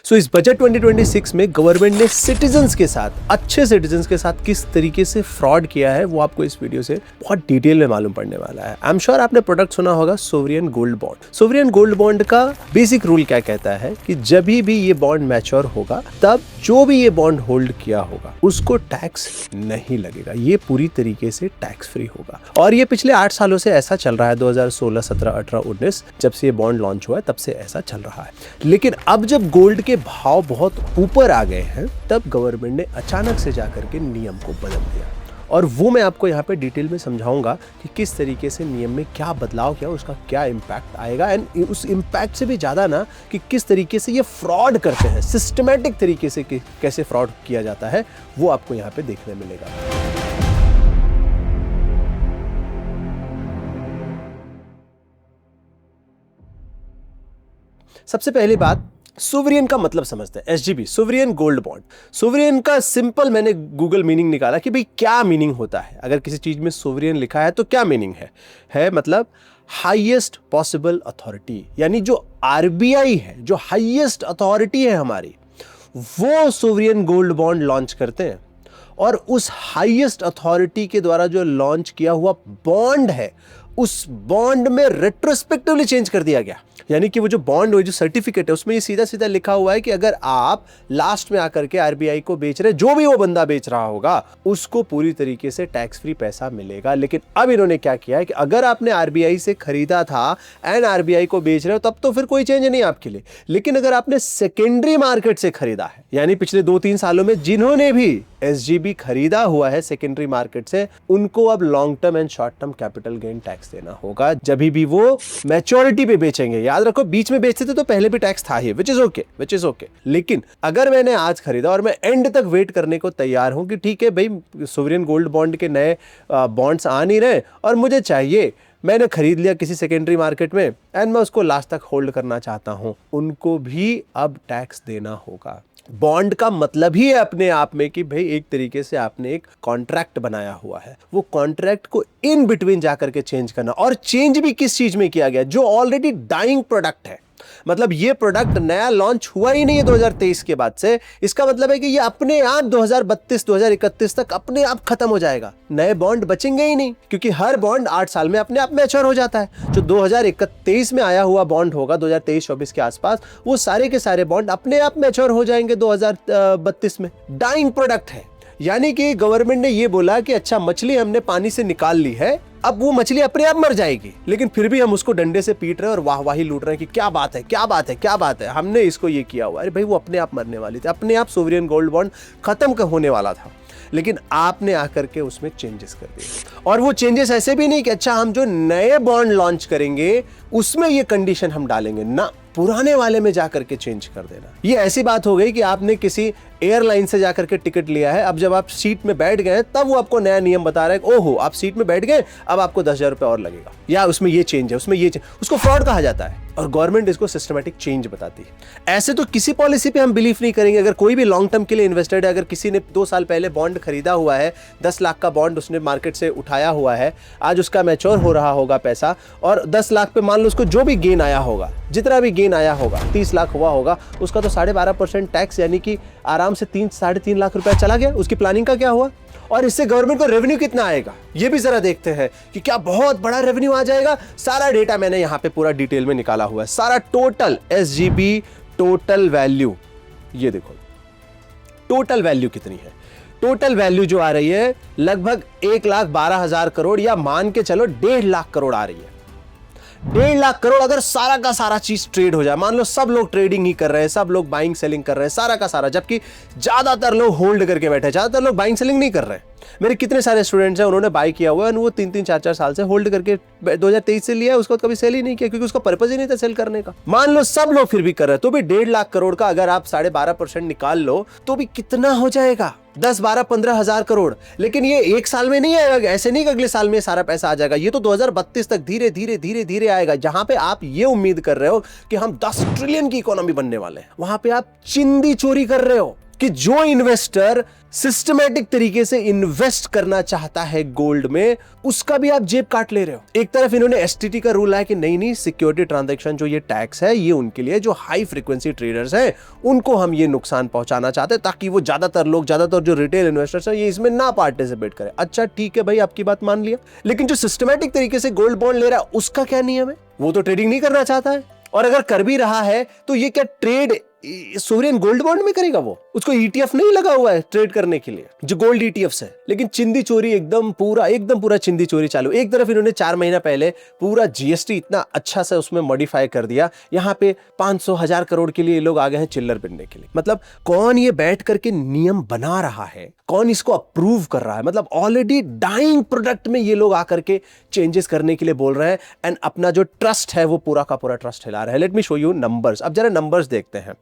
सो इस बजट 2026 में गवर्नमेंट ने सिटीजन्स के साथ, अच्छे सिटीजन्स के साथ किस तरीके से फ्रॉड किया है वो आपको इस वीडियो से बहुत डिटेल में मालूम पड़ने वाला है। आई एम श्योर आपने प्रोडक्ट सुना होगा sovereign gold bond. Sovereign gold bond का बेसिक रूल क्या कहता है कि जब भी ये बॉन्ड मैच्योर होगा तब जो भी ये बॉन्ड होल्ड किया होगा उसको टैक्स नहीं लगेगा, ये पूरी तरीके से टैक्स फ्री होगा। और ये पिछले 8 सालों से ऐसा चल रहा है, 2016, 17, 18, 19 जब से ये बॉन्ड लॉन्च हुआ है तब से ऐसा चल रहा है। लेकिन अब जब गोल्ड के भाव बहुत ऊपर आ गए हैं तब गवर्नमेंट ने अचानक से जाकर के नियम को बदल दिया, और वो मैं आपको यहाँ पे डिटेल में समझाऊंगा कि किस तरीके से नियम में क्या बदलाव किया, उसका क्या इम्पैक्ट आएगा, एंड उस इम्पैक्ट से भी ज़्यादा ना कि किस तरीके से ये फ्रॉड करते हैं, सिस्टमैटिक तरीके से कि कैसे फ्रॉड किया जाता है वो आपको यहाँ पे देखने मिलेगा। सबसे पहली बात, सोवरियन का मतलब समझते हैं। SGB, sovereign gold bond. Sovereign का सिंपल मैंने गूगल मीनिंग निकाला कि भाई क्या मीनिंग होता है। अगर किसी चीज में सोवरियन लिखा है तो क्या मीनिंग है मतलब हाईएस्ट पॉसिबल अथॉरिटी, यानी जो आरबीआई है, जो हाईएस्ट अथॉरिटी है हमारी, वो सोवरियन गोल्ड बॉन्ड लॉन्च करते हैं। और उस हाईएस्ट अथॉरिटी के द्वारा जो लॉन्च किया हुआ बॉन्ड है उस बॉन्ड में रेट्रोस्पेक्टिवली चेंज कर दिया गया। यानी कि वो जो बॉन्ड, वो जो सर्टिफिकेट है उसमें ये सीधा सीधा लिखा हुआ है कि अगर आप लास्ट में आकर के आरबीआई को बेच रहे, जो भी वो बंदा बेच रहा होगा उसको पूरी तरीके से टैक्स फ्री पैसा मिलेगा। लेकिन अब इन्होंने क्या किया है कि अगर आपने आरबीआई से खरीदा था एंड आरबीआई को बेच रहे हो तब तो फिर कोई चेंज नहीं आपके लिए। लेकिन अगर आपने सेकेंडरी मार्केट से खरीदा है, यानी पिछले 2-3 सालों में जिन्होंने भी एसजीबी खरीदा हुआ है सेकेंडरी मार्केट से, उनको अब long term and short term capital gain tax देना होगा जब भी वो मैच्योरिटी पे बेचेंगे। याद रखो, बीच में बेचते थे तो पहले भी टैक्स था ही, विच इज ओके। लेकिन अगर मैंने आज खरीदा और मैं एंड तक वेट करने को तैयार हूं कि ठीक है भाई सोवरियन गोल्ड बॉन्ड के नए बॉन्ड्स आ नहीं रहे और मुझे चाहिए, मैंने खरीद लिया किसी सेकेंडरी मार्केट में एंड मैं उसको लास्ट तक होल्ड करना चाहता हूं, उनको भी अब टैक्स देना होगा। बॉन्ड का मतलब ही है अपने आप में कि भाई एक तरीके से आपने एक कॉन्ट्रैक्ट बनाया हुआ है, वो कॉन्ट्रैक्ट को इन बिटवीन जाकर के चेंज करना। और चेंज भी किस चीज में किया गया, जो ऑलरेडी डाइंग प्रोडक्ट है। मतलब ये प्रोडक्ट नया लॉन्च हुआ ही नहीं है 2023 के बाद से। इसका मतलब है कि ये अपने आप 2032 2031 तक अपने आप खत्म हो जाएगा, नए बॉन्ड बचेंगे ही नहीं, क्योंकि हर बॉन्ड 8 साल में अपने आप मैच्योर हो जाता है। जो 2031 में आया हुआ बॉन्ड होगा 2023-24 के आसपास, वो सारे के सारे बॉन्ड अपने आप मैच्योर हो जाएंगे 2032 में। डाइंग प्रोडक्ट है, यानी कि गवर्नमेंट ने ये बोला कि अच्छा मछली हमने पानी से निकाल ली है, अब वो मछली अपने आप मर जाएगी, लेकिन फिर भी हम उसको डंडे से पीट रहे हैं और वाहवाही लूट रहे हैं कि क्या बात है, क्या बात है, क्या बात है, हमने इसको ये किया हुआ। अरे भाई वो अपने आप मरने वाली थी, अपने आप सोवरियन गोल्ड बॉन्ड खत्म होने वाला था, लेकिन आपने आकर के उसमें चेंजेस कर दिए। और वो चेंजेस ऐसे भी नहीं कि अच्छा हम जो नए बॉन्ड लॉन्च करेंगे उसमें ये कंडीशन हम डालेंगे, ना, पुराने वाले में जाकर के चेंज कर देना। ये ऐसी बात हो गई कि आपने किसी एयरलाइन से जाकर के टिकट लिया है, अब जब आप सीट में बैठ गए तब वो आपको नया नियम बता रहा है कि ओहो आप सीट में बैठ गए, अब आपको 10,000 रुपये और लगेगा, या उसमें ये चेंज है, उसमें ये चेंज, उसको फ्रॉड कहा जाता है। और गवर्नमेंट इसको सिस्टमैटिक चेंज बताती है। ऐसे तो किसी पॉलिसी पे हम बिलीव नहीं करेंगे। अगर कोई भी लॉन्ग टर्म के लिए इन्वेस्टेड है, अगर किसी ने 2 साल पहले बॉन्ड खरीदा हुआ है, 10 लाख का बॉन्ड उसने मार्केट से उठाया हुआ है, आज उसका मैच्योर हो रहा होगा पैसा, और 10 लाख पे मान लो उसको जो भी गेन आया होगा, जितना भी गेन आया होगा, 30 लाख हुआ होगा, उसका तो 12.5% टैक्स, यानी कि आराम से 3-3.5 लाख रुपया चला गया। उसकी प्लानिंग का क्या हुआ? और इससे गवर्नमेंट को रेवेन्यू कितना आएगा ये भी जरा देखते हैं कि क्या बहुत बड़ा रेवेन्यू आ जाएगा। सारा डेटा मैंने यहां पे पूरा डिटेल में निकाला हुआ है, सारा टोटल एसजीबी टोटल वैल्यू, ये देखो टोटल वैल्यू कितनी है। टोटल वैल्यू जो आ रही है लगभग 1,12,000 करोड़, या मान के चलो 1.5 लाख करोड़ आ रही है। 1.5 लाख करोड़ अगर सारा का सारा चीज ट्रेड हो जाए, मान लो सब लोग ट्रेडिंग ही कर रहे हैं, सब लोग बाइंग सेलिंग कर रहे हैं, सारा का सारा, जबकि ज्यादातर लोग होल्ड करके बैठे हैं, ज्यादातर लोग बाइंग सेलिंग नहीं कर रहे हैं। मेरे कितने सारे स्टूडेंट्स हैं उन्होंने बाई किया हुआ है, वो 3-3 4-4 साल से होल्ड करके 2023 से लिया, उसको कभी सेल ही नहीं किया, क्योंकि उसका पर्पज ही नहीं था सेल करने का। मान लो सब लोग फिर भी कर रहे हैं, तो भी 1.5 लाख करोड़ का अगर आप 12.5% निकाल लो तो भी कितना हो जाएगा? 10, 12, 15 हजार करोड़। लेकिन ये एक साल में नहीं आएगा, ऐसे नहीं कि अगले साल में सारा पैसा आ जाएगा, ये तो 2032 तक धीरे धीरे धीरे धीरे आएगा। जहां पे आप ये उम्मीद कर रहे हो कि हम 10 ट्रिलियन की इकोनॉमी बनने वाले हैं, वहां पे आप चिंदी चोरी कर रहे हो। कि जो इन्वेस्टर सिस्टमैटिक तरीके से इन्वेस्ट करना चाहता है गोल्ड में, उसका भी आप जेब काट ले रहे हो। एक तरफ इन्होंने एसटीटी का रूल है कि नहीं सिक्योरिटी ट्रांजैक्शन जो ये टैक्स है ये उनके लिए, जो हाई फ्रीक्वेंसी ट्रेडर्स हैं उनको हम ये नुकसान पहुंचाना चाहते हैं ताकि वो ज्यादातर जो रिटेल इन्वेस्टर्स हैं ये इसमें ना पार्टिसिपेट करें। अच्छा ठीक है भाई, आपकी बात मान लिया, लेकिन जो सिस्टमैटिक तरीके से गोल्ड बॉन्ड ले रहा है उसका क्या नियम है? वो तो ट्रेडिंग नहीं करना चाहता है, और अगर कर भी रहा है तो ये क्या ट्रेड सोवरेन गोल्ड बॉन्ड में करेगा? वो उसको ईटीएफ नहीं लगा हुआ है ट्रेड करने के लिए, जो गोल्ड ईटीएफ्स है। लेकिन चिंदी चोरी एकदम पूरा चिंदी चोरी चालू। एक तरफ इन्होंने 4 महीना पहले पूरा जीएसटी इतना अच्छा से उसमें मॉडिफाई कर दिया, यहाँ पे 500,000 करोड़ के लिए लोग आ गए हैं चिल्लर बिनने के लिए। मतलब कौन ये बैठ करके नियम बना रहा है, कौन इसको अप्रूव कर रहा है? मतलब ऑलरेडी डाइंग प्रोडक्ट में ये लोग आकर के चेंजेस करने के लिए बोल रहे हैं, एंड अपना जो ट्रस्ट है वो पूरा का पूरा ट्रस्ट हिला रहे हैं। Let me show you numbers. अब जरा नंबर्स देखते हैं।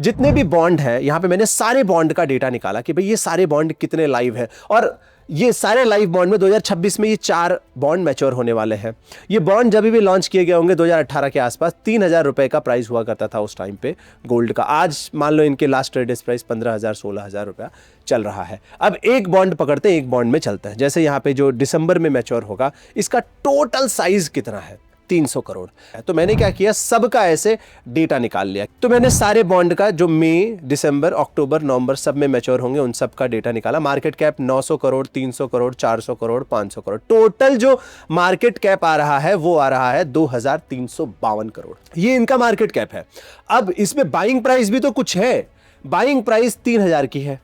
जितने भी बॉन्ड है, यहां पे मैंने सारे बॉन्ड का डेटा निकाला कि भाई ये सारे बॉन्ड कितने लाइव है, और ये सारे लाइव बॉन्ड में 2026 में ये 4 बॉन्ड मैच्योर होने वाले हैं। ये बॉन्ड जब भी लॉन्च किए गए होंगे 2018 के आसपास, 3,000 रुपए का प्राइस हुआ करता था उस टाइम पे गोल्ड का। आज मान लो इनके लास्ट ट्रेडेड प्राइस 15,000 16,000 रुपया चल रहा है। अब एक बॉन्ड पकड़ते हैं, एक बॉन्ड में चलता है। जैसे यहाँ पे जो दिसंबर में मैच्योर होगा, इसका टोटल साइज कितना है? 300 करोड़। तो मैंने क्या किया, सबका ऐसे डेटा निकाल लिया। तो मैंने सारे बॉन्ड का जो मई, दिसंबर, अक्टूबर, नवंबर सब में मैच्योर होंगे उन सब का डेटा निकाला। Market cap 900 crore, 300 crore, 400 crore, 500 crore. Total जो मार्केट कैप आ रहा है वो आ रहा है 2,352 करोड़। ये इनका मार्केट कैप है। अब इसमें बाइंग प्राइस भी तो कुछ है। बाइंग प्राइस 3,000 की है,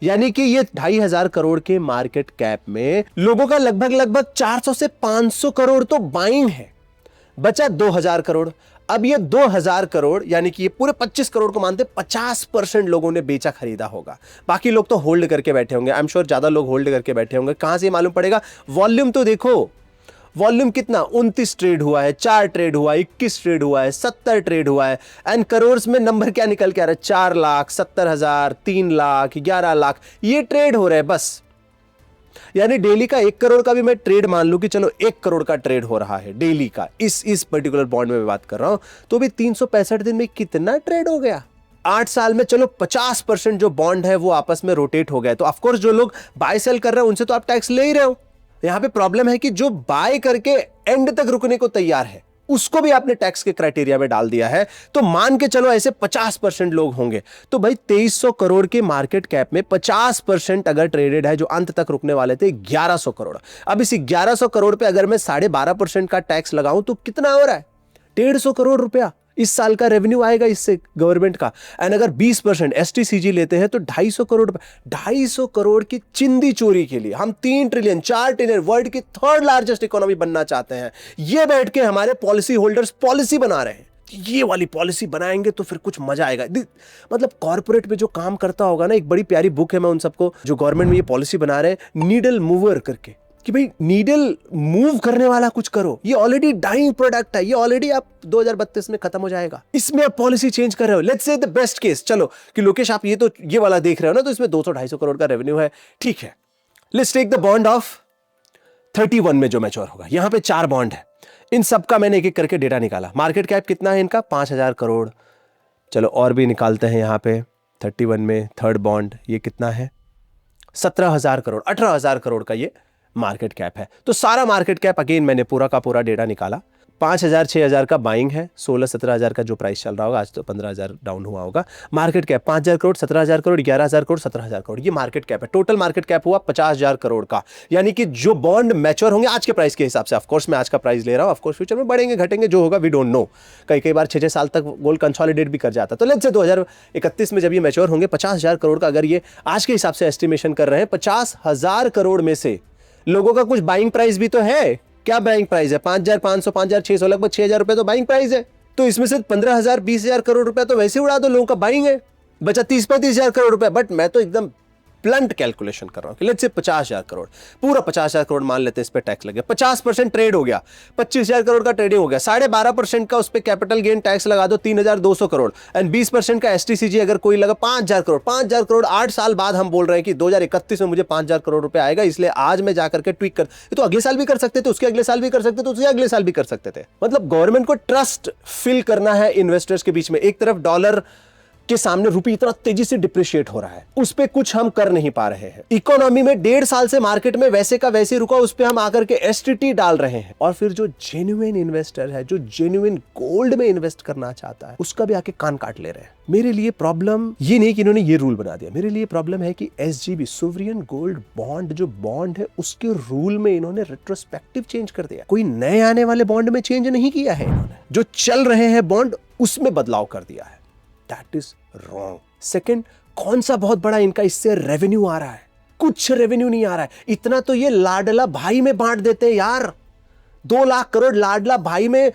यानी कि ये 2,500 करोड़ के मार्केट कैप में लोगों का लगभग 400 से 500 करोड़ तो बाइंग है। बचा 2,000 करोड़। अब ये 2,000 करोड़ यानी कि ये पूरे 25 करोड़ को मानते 50% लोगों ने बेचा खरीदा होगा। बाकी लोग तो होल्ड करके बैठे होंगे। आई एम श्योर ज्यादा लोग होल्ड करके बैठे होंगे। कहां से मालूम पड़ेगा? वॉल्यूम तो देखो, वॉल्यूम कितना, 29 ट्रेड हुआ है, 4 ट्रेड हुआ है, 21 ट्रेड हुआ है, 70 ट्रेड हुआ है, एंड करोड़ में नंबर क्या निकल के आ रहा है? 4,70,000, 3 लाख, 11 लाख, ये ट्रेड हो रहे हैं बस। यानी डेली का 1 करोड़ का भी मैं ट्रेड मान लूं कि चलो 1 करोड़ का ट्रेड हो रहा है डेली का, इस पर्टिकुलर बॉन्ड में मैं बात कर रहा हूं, तो भी 365 दिन में कितना ट्रेड हो गया? 8 साल में चलो 50% जो बॉन्ड है वो आपस में रोटेट हो गए। तो ऑफकोर्स जो लोग बाय सेल कर रहे हैं उनसे तो आप टैक्स ले ही रहे हो। यहां पे प्रॉब्लम है कि जो बाय करके एंड तक रुकने को तैयार है उसको भी आपने टैक्स के क्राइटेरिया में डाल दिया है। तो मान के चलो ऐसे 50% लोग होंगे, तो भाई 2,300 करोड़ के मार्केट कैप में 50% अगर ट्रेडेड है, जो अंत तक रुकने वाले थे 1,100 करोड़। अब इस 1,100 करोड़ पे अगर मैं 12.5% का टैक्स लगाऊं तो कितना हो रहा है? 150 करोड़ रुपया इस साल का रेवेन्यू आएगा इससे गवर्नमेंट का। एंड अगर 20% एसटीसीजी लेते हैं तो 250 करोड़ रुपए। 250 करोड़ की चिंदी चोरी के लिए हम 3 ट्रिलियन 4 ट्रिलियन वर्ल्ड की 3rd लार्जेस्ट इकोनॉमी बनना चाहते हैं। ये बैठ के हमारे पॉलिसी होल्डर्स पॉलिसी बना रहे हैं। ये वाली पॉलिसी बनाएंगे तो फिर कुछ मजा आएगा। मतलब कॉर्पोरेट में जो काम करता होगा ना, एक बड़ी प्यारी बुक है, मैं उन सबको जो गवर्नमेंट में ये पॉलिसी बना रहे हैं, नीडल मूवर करके, कि भाई नीडल मूव करने वाला कुछ करो। ये ऑलरेडी डाइंग प्रोडक्ट है, ये ऑलरेडी आप 2032 में खत्म हो जाएगा। इसमें आप पॉलिसी चेंज कर रहे हो। Let's say the best case, चलो कि लोकेश आप ये वाला देख रहे हो ना, तो इसमें 200-250 करोड़ का रेवेन्यू है, ठीक है। Let's take the bond of 31 में जो मैच्योर होगा। यहां पे 4 बॉन्ड है, इन सबका मैंने एक एक करके डेटा निकाला। मार्केट कैप कितना है इनका? 5,000 करोड़। चलो और भी निकालते हैं। यहां पे 31 में 3rd बॉन्ड ये कितना है? 17,000 करोड़, 18,000 करोड़ का ये मार्केट कैप है। तो सारा मार्केट कैप अगेन मैंने पूरा का पूरा डेटा निकाला। 5,000 6,000 का बाइंग है, 16-17,000 का जो प्राइस चल रहा होगा, आज तो 15,000 डाउन हुआ होगा। मार्केट कैप 5,000 करोड़, 17,000 करोड़, 11,000 करोड़, 17,000 करोड़, ये मार्केट कैप है। टोटल मार्केट कैप हुआ 50,000 करोड़ का। यानी कि जो बॉन्ड मैच्योर होंगे आज के प्राइस के हिसाब से, ऑफकोर्स मैं आज का प्राइस ले रहा हूं, ऑफकोर्स फ्यूचर में बढ़ेंगे घटेंगे, जो होगा वी डोंट नो। कई बार 6-6 साल तक गोल्ड कंसोलिडेट भी कर जाता। तो लेट्स से 2031 में जब ये मैच्योर होंगे 50,000 करोड़ का, अगर ये आज के हिसाब से एस्टिमेशन कर रहे हैं, 50,000 करोड़ में से लोगों का कुछ बाइंग प्राइस भी तो है। क्या बाइंग प्राइस है? 5,500 5,600, लगभग 6,000 रुपए तो बाइंग प्राइस है। तो इसमें से 15,000 20,000 करोड़ रुपए तो वैसे उड़ा दो, लोगों का बाइंग है। बचा 30-35,000 करोड़ रुपए। बट मैं तो एकदम ब्लंट कैलकुलेशन कर रहा हूं कि लेट्स से 50,000 करोड़, पूरा 50,000 करोड़ मान लेते हैं, इस पे टैक्स लगे, 50% ट्रेड हो गया, 25,000 करोड़ का ट्रेडिंग हो गया, 12.5% का उस पे कैपिटल गेन टैक्स लगा दो, 3,200 करोड़, एंड 20% का एसटीसीजी अगर कोई लगा 5,000 करोड़। 5,000 करोड़ 8 साल बाद हम बोल रहे हैं कि 2031 में मुझे 5,000 करोड़ रुपए आएगा, इसलिए आज मैं जाकर के ट्वीक कर, तो अगले साल भी कर सकते थे, उसके अगले साल भी कर सकते थे, उसके अगले साल भी कर सकते थे। मतलब गवर्नमेंट को ट्रस्ट फिल करना है इन्वेस्टर्स के बीच में। एक तरफ डॉलर के सामने रुपये इतना तेजी से डिप्रिशिएट हो रहा है, उस पे कुछ हम कर नहीं पा रहे हैं। इकोनॉमी में 1.5 साल से मार्केट में वैसे का वैसे रुका, उस पे हम आकर के एसटीटी डाल रहे हैं। और फिर जो जेन्युइन इन्वेस्टर है, जो जेन्युइन गोल्ड में इन्वेस्ट करना चाहता है, उसका भी आके कान काट ले रहे हैं। मेरे लिए प्रॉब्लम ये नहीं कि इन्होंने ये रूल बना दिया, मेरे लिए प्रॉब्लम है कि एसजीबी सोवरियन गोल्ड बॉन्ड जो बॉन्ड है उसके रूल में इन्होंने रेट्रोस्पेक्टिव चेंज कर दिया। कोई नए आने वाले बॉन्ड में चेंज नहीं किया है इन्होंने, जो चल रहे हैं बॉन्ड उसमें बदलाव कर दिया है। That is wrong. सेकेंड, कौन सा बहुत बड़ा इनका इससे रेवेन्यू आ रहा है? कुछ रेवेन्यू नहीं आ रहा है। इतना तो ये लाडला भाई में बांट देते हैं यार, 2 लाख करोड़ लाडला भाई में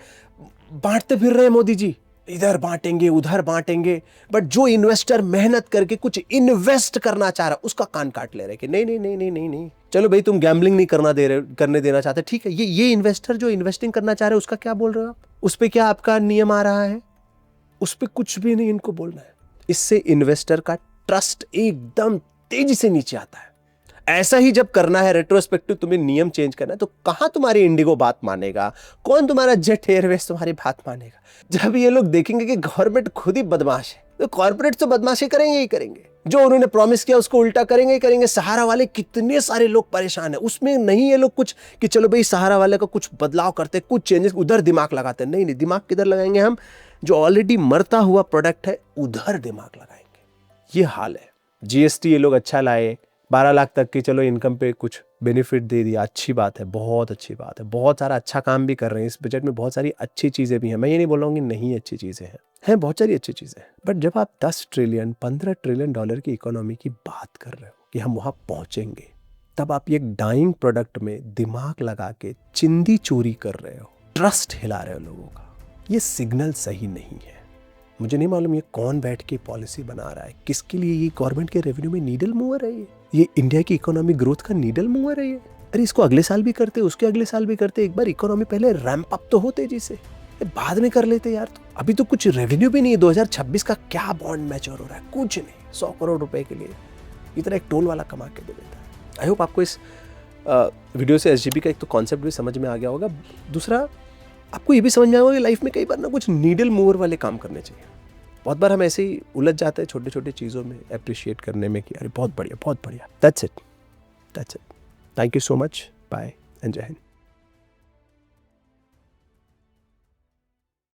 बांटते फिर रहे हैं मोदी जी, इधर बांटेंगे उधर बांटेंगे। बट जो इन्वेस्टर मेहनत करके कुछ इन्वेस्ट करना चाह रहा है उसका कान काट ले रहे कि नहीं नहीं नहीं नहीं नहीं नहीं, चलो भाई तुम गैम्बलिंग नहीं करने देना चाहते, ठीक है। ये इन्वेस्टर जो इन्वेस्टिंग करना चाह रहे हैं उसका क्या बोल रहे हो आप? उस पर क्या आपका नियम आ रहा है? उस पर कुछ भी नहीं इनको बोलना है। इससे इन्वेस्टर का ट्रस्ट एकदम तेजी से नीचे आता है। ऐसा ही जब करना है रेट्रोस्पेक्टिव, तुम्हें नियम चेंज करना है, तो कहां तुम्हारी इंडिगो बात मानेगा, कौन तुम्हारा जेट एयरवेज तुम्हारी बात मानेगा? जब ये लोग देखेंगे कि गवर्नमेंट खुद ही बदमाश है, तो कॉर्पोरेट तो बदमाशी करेंगे ही करेंगे, जो उन्होंने प्रॉमिस किया उसको उल्टा करेंगे ही करेंगे। सहारा वाले कितने सारे लोग परेशान है, उसमें नहीं ये लोग कुछ कि चलो भाई सहारा वाले का कुछ बदलाव करते, कुछ चेंजेस, उधर दिमाग लगाते। नहीं नहीं, दिमाग किधर लगाएंगे हम? जो ऑलरेडी मरता हुआ प्रोडक्ट है उधर दिमाग लगाएंगे। ये हाल है। जीएसटी ये लोग अच्छा लाए, 12 लाख तक की चलो इनकम पे कुछ बेनिफिट दे दिया, अच्छी बात है, बहुत अच्छी बात है। बहुत सारा अच्छा काम भी कर रहे हैं इस बजट में, बहुत सारी अच्छी चीज़ें भी हैं। मैं ये नहीं बोल रहा हूँ कि नहीं अच्छी चीज़ें हैं बहुत सारी अच्छी चीज़ें हैं। बट जब आप 10 ट्रिलियन 15 ट्रिलियन डॉलर की इकोनॉमी की बात कर रहे हो कि हम वहाँ पहुँचेंगे, तब आप ये डाइंग प्रोडक्ट में दिमाग लगा के चिंदी चोरी कर रहे हो, ट्रस्ट हिला रहे हो लोगों का। ये सिग्नल सही नहीं है। मुझे नहीं मालूम ये कौन बैठ के पॉलिसी बना रहा है, किसके लिए ये गवर्नमेंट के रेवेन्यू में नीडल मूवर है ये इंडिया की इकोनॉमिक ग्रोथ का नीडल मूवर है ये। अरे इसको अगले साल भी करते, उसके अगले साल भी करते, एक बार इकोनॉमी पहले रैंप अप तो हो तेजी से, बाद में कर लेते यार। तो अभी तो कुछ रेवेन्यू भी नहीं है। 2026 का क्या बॉन्ड मैच्योर हो रहा है? कुछ नहीं। 100 करोड़ रुपए के लिए इतना एक टोल वाला कमा के दे देता है। आई होप आपको इस वीडियो से एसजीबी का एक तो कॉन्सेप्ट भी समझ में आ गया होगा, दूसरा आपको ये भी समझ में आएगा कि लाइफ में कई बार ना कुछ नीडल मूवर वाले काम करने चाहिए। बहुत बार हम ऐसे ही उलझ जाते हैं छोटे छोटे चीज़ों में अप्रिशिएट करने में कि अरे बहुत बढ़िया बहुत बढ़िया। That's it. Thank you so much. Bye and Jai Hind.